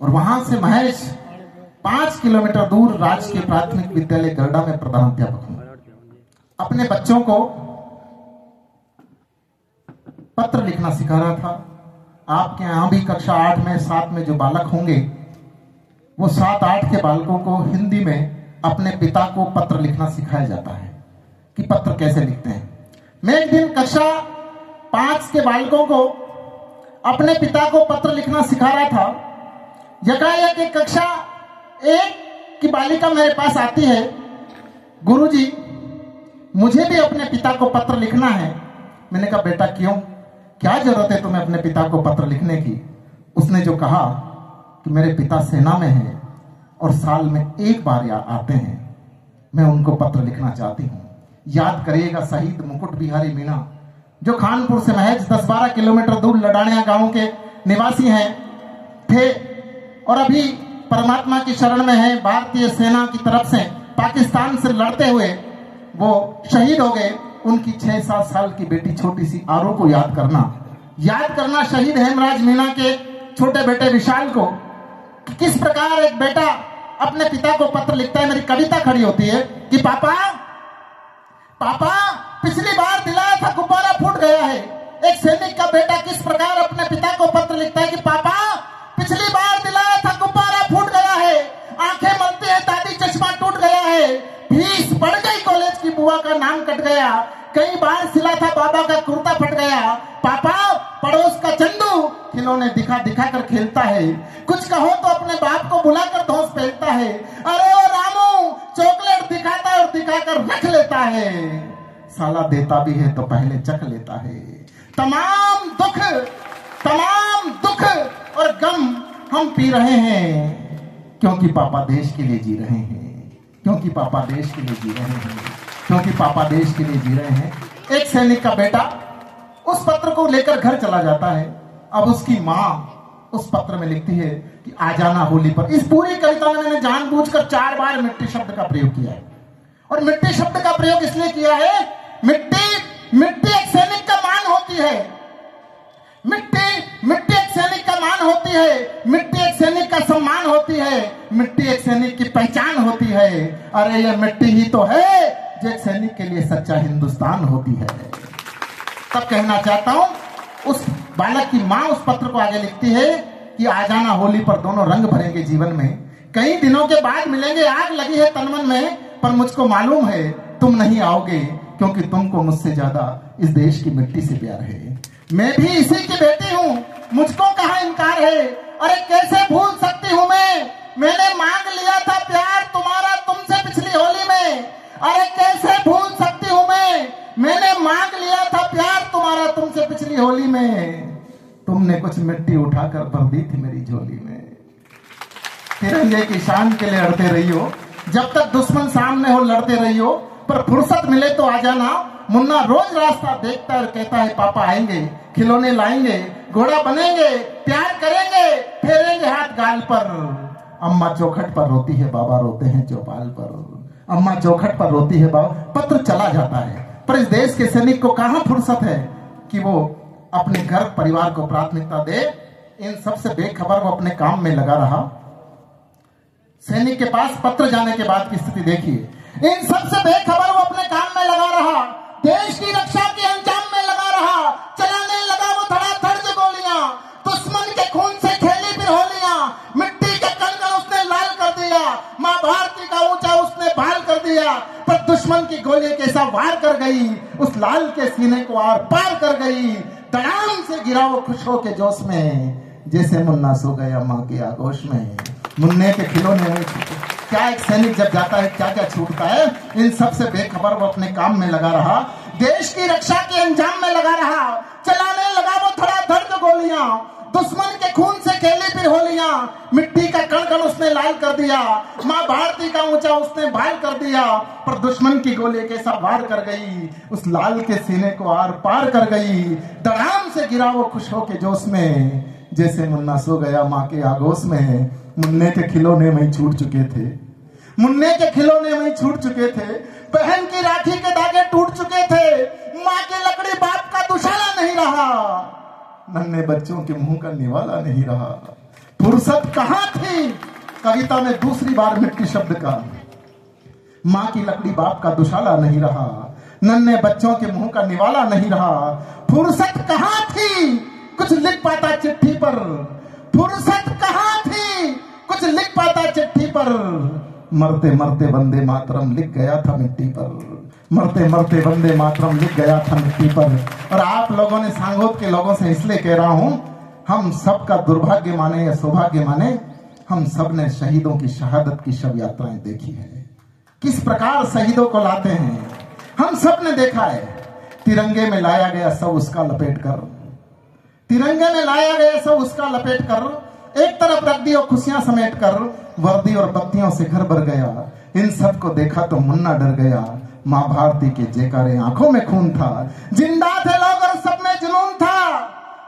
और वहां से महज 5 किलोमीटर दूर राजकीय प्राथमिक विद्यालय गरडा में प्रधानाध्यापक हूं। अपने बच्चों को पत्र लिखना सिखा रहा था। आपके यहां भी कक्षा 8 में 7 में जो बालक होंगे, वो 7-8 के बालकों को हिंदी में अपने पिता को पत्र लिखना सिखाया जाता है कि पत्र कैसे लिखते हैं। मैं एक दिन कक्षा 5 के बालकों को अपने पिता को पत्र लिखना सिखा रहा था। यकायक एक कक्षा 1 की बालिका मेरे पास आती है, गुरुजी मुझे भी अपने पिता को पत्र लिखना है। मैंने कहा बेटा क्यों, क्या जरूरत है तुम्हें अपने पिता को पत्र लिखने की? उसने जो कहा कि मेरे पिता सेना में हैं और साल में एक बार आते हैं, मैं उनको पत्र लिखना चाहती हूँ। याद करिएगा शहीद मुकुट बिहारी मीणा, जो खानपुर से महज 10-12 किलोमीटर दूर लडानिया गांव के निवासी हैं थे और अभी परमात्मा की शरण में है। भारतीय सेना की तरफ से पाकिस्तान से लड़ते हुए वो शहीद हो गए। उनकी 6-7 साल की बेटी छोटी सी आरो को याद करना शहीद हेमराज मीणा के छोटे बेटे विशाल को, कि किस प्रकार एक बेटा अपने पिता को पत्र लिखता है। मेरी कविता खड़ी होती है कि पापा पिछली बार दिलाया था गुब्बारा फूट गया है। एक सैनिक का बेटा किस प्रकार अपने पिता को पत्र लिखता है कि पापा पिछली बार दिलाया था गुब्बारा फूट गया है, आंखें मलती है दादी चश्मा टूट गया है, फीस बढ़ गई कॉलेज की बुआ का नाम कट गया, कई बार सिला था बाबा का कुर्ता फट गया, पापा पड़ोस का चंदू खिलौने दिखा कर खेलता है, कुछ कहो तो अपने बाप को बुलाकर धौंस फेंकता है, अरे ओ रामू चॉकलेट दिखाता है और दिखाकर रख लेता है, साला देता भी है तो पहले चख लेता है। तमाम दुख और गम हम पी रहे हैं क्योंकि पापा देश के लिए जी रहे हैं, क्योंकि पापा देश के लिए जी रहे हैं, क्योंकि पापा देश के लिए जी रहे हैं। एक सैनिक का बेटा उस पत्र को लेकर घर चला जाता है। अब उसकी माँ उस पत्र में लिखती है कि आ जाना होली पर। इस पूरी कविता में मैंने जानबूझकर 4 बार मिट्टी शब्द का प्रयोग किया है। और मिट्टी शब्द का प्रयोग इसलिए किया है, मिट्टी एक सैनिक का मान होती है, मिट्टी एक सैनिक का मान होती है, मिट्टी एक सैनिक का सम्मान होती है, मिट्टी एक सैनिक की पहचान होती है। अरे ये मिट्टी ही तो है जो एक सैनिक के लिए सच्चा हिंदुस्तान होती है। तब कहना चाहता हूं, उस बालक की मां उस पत्र को आगे लिखती है कि आ जाना होली पर, दोनों रंग भरेंगे जीवन में, कई दिनों के बाद मिलेंगे, आग लगी है तन मन में, पर मुझको मालूम है तुम नहीं आओगे क्योंकि तुमको मुझसे ज्यादा इस देश की मिट्टी से प्यार है। मैं भी इसी की बेटी हूँ, मुझको कहाँ इनकार है। अरे कैसे भूल सकती हूँ मैंने मांग लिया था प्यार तुम्हारा तुमसे पिछली होली में। अरे कैसे भूल सकती हूँ मैंने मांग लिया था प्यार तुम्हारा तुमसे पिछली होली में, तुमने कुछ मिट्टी उठाकर भर दी थी मेरी झोली में। तिरंगे की शान के लिए लड़ते रही हो, जब तक दुश्मन सामने हो लड़ते रही हो, पर फुर्सत मिले तो आ जाना। मुन्ना रोज रास्ता देखता है और कहता है पापा आएंगे, खिलौने लाएंगे, घोड़ा बनेंगे, प्यार करेंगे, फेरेंगे हाथ गाल पर। अम्मा चौखट पर रोती है, बाबा रोते हैं चौपाल पर। अम्मा चौखट पर रोती है, बाबा। पत्र चला जाता है, पर इस देश के सैनिक को कहां फुर्सत है कि वो अपने घर परिवार को प्राथमिकता दे। इन सबसे बेखबर वो अपने काम में लगा रहा। सैनिक के पास पत्र जाने के बाद की स्थिति देखिए। इन सबसे बेखबर वो अपने काम में लगा रहा, देश की रक्षा के अंजाम में लगा रहा, चलाने लगा वो धड़ाधड़ से गोलियां, दुश्मन के खून से खेली फिर होलियां, मिट्टी का कण उसने लाल कर दिया, मां भारती का ऊंचा उसने भाल कर दिया, पर दुश्मन की गोली कैसा वार कर गई, उस लाल के सीने को आर पार कर गई। धड़ाम से गिरा वो खुश हो के जोश में, जैसे मुन्ना सो गया माँ के आगोश में। मुन्ने के खिलौने में क्या एक सैनिक जब जाता है क्या क्या छूटता है। इन सबसे बेखबर वो अपने काम में लगा रहा, देश की रक्षा के अंजाम में लगा रहा, चलाने लगा वो धड़ाधड़ से गोलियां, दुश्मन के खून से खेली फिर होलियां, मिट्टी का कण कण उसने लाल कर दिया, मां भारती का ऊंचा उसने भाल कर दिया, पर दुश्मन की गोली कैसा वार कर गई, उस लाल के सीने को आर पार कर गई। धड़ाम से गिरा वो खुश हो के जोश में, जैसे मुन्ना सो गया माँ के आगोश में। मुन्ने के खिलौने में छूट चुके थे, मुन्ने के खिलौने में छूट चुके थे, बहन की राखी के धागे टूट चुके थे, माँ की लकड़ी बाप का दुशाला नहीं रहा, नन्हे बच्चों के मुंह का निवाला नहीं रहा। फुर्सत कहां थी कविता में दूसरी बार मिट्टी शब्द का। मां की लकड़ी बाप का दुशाला नहीं रहा, नन्हे बच्चों के मुंह का निवाला नहीं रहा। फुर्सत कहां थी कुछ लिख पाता चिट्ठी पर, फुर्सत कहां थी कुछ लिख पाता चिट्ठी पर। मरते मरते वंदे मातरम लिख गया था मिट्टी पर, मरते मरते वंदे मातरम लिख गया था मिट्टी पर। और आप लोगों ने, सांगोद के लोगों से इसलिए कह रहा हूं, हम सबका दुर्भाग्य माने या सौभाग्य माने, हम सब ने शहीदों की शहादत की शव यात्राएं देखी है, किस प्रकार शहीदों को लाते हैं। हम सब ने देखा है, तिरंगे में लाया गया सब उसका लपेट कर, तिरंगे में लाया गया सब उसका लपेट कर, एक तरफ रख दी और खुशियां समेट कर, वर्दी और बत्तियों से घर भर गया। इन सब को देखा तो मुन्ना डर गया, मां भारती के जयकारे आंखों में खून था, जिंदा थे लोग और सब में जुनून था।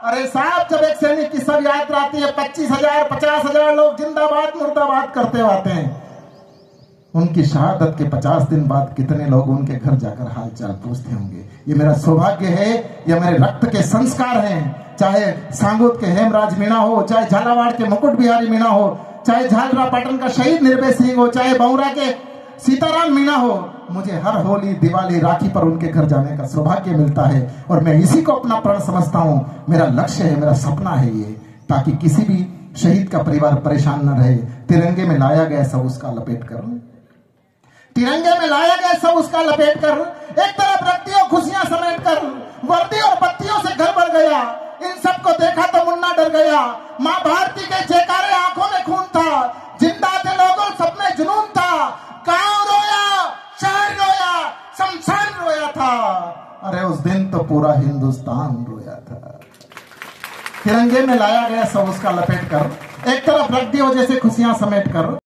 अरे साहब, जब एक सैनिक की सब यात्रा आती है, 25,000 50,000 लोग जिंदाबाद मुर्दाबाद करते आते हैं। उनकी शहादत के 50 दिन बाद कितने लोग उनके घर जाकर हालचाल पूछते होंगे। ये मेरा सौभाग्य है, ये मेरे रक्त के संस्कार हैं। चाहे सांगोद के हेमराज मीणा हो, चाहे झालावाड़ के मुकुट बिहारी मीणा हो, चाहे झालरा पाटन का शहीद निर्भय सिंह हो, चाहे बौरा के सीताराम मीणा हो, मुझे हर होली दिवाली राखी पर उनके घर जाने का सौभाग्य मिलता है। और मैं इसी को अपना प्रण समझता हूं, मेरा लक्ष्य है, मेरा सपना है ये, ताकि किसी भी शहीद का परिवार परेशान न रहे। तिरंगे में लाया गया सब उसका लपेट कर, तिरंगे में लाया गया सब उसका लपेट कर, एक तरफ रखती हो खुशियां समेट कर, वर्दी और बत्तियों से घर भर गया। इन सबको देखा तो मुन्ना डर गया, मां भारती के जयकारे आंखों में खून था, जिंदा थे लोगों सब में जुनून था। गांव रोया, शहर रोया, शमशान रोया था, अरे उस दिन तो पूरा हिंदुस्तान रोया था। तिरंगे में लाया गया सब उसका लपेट कर, एक तरफ रख दियो जैसे खुशियां समेट कर।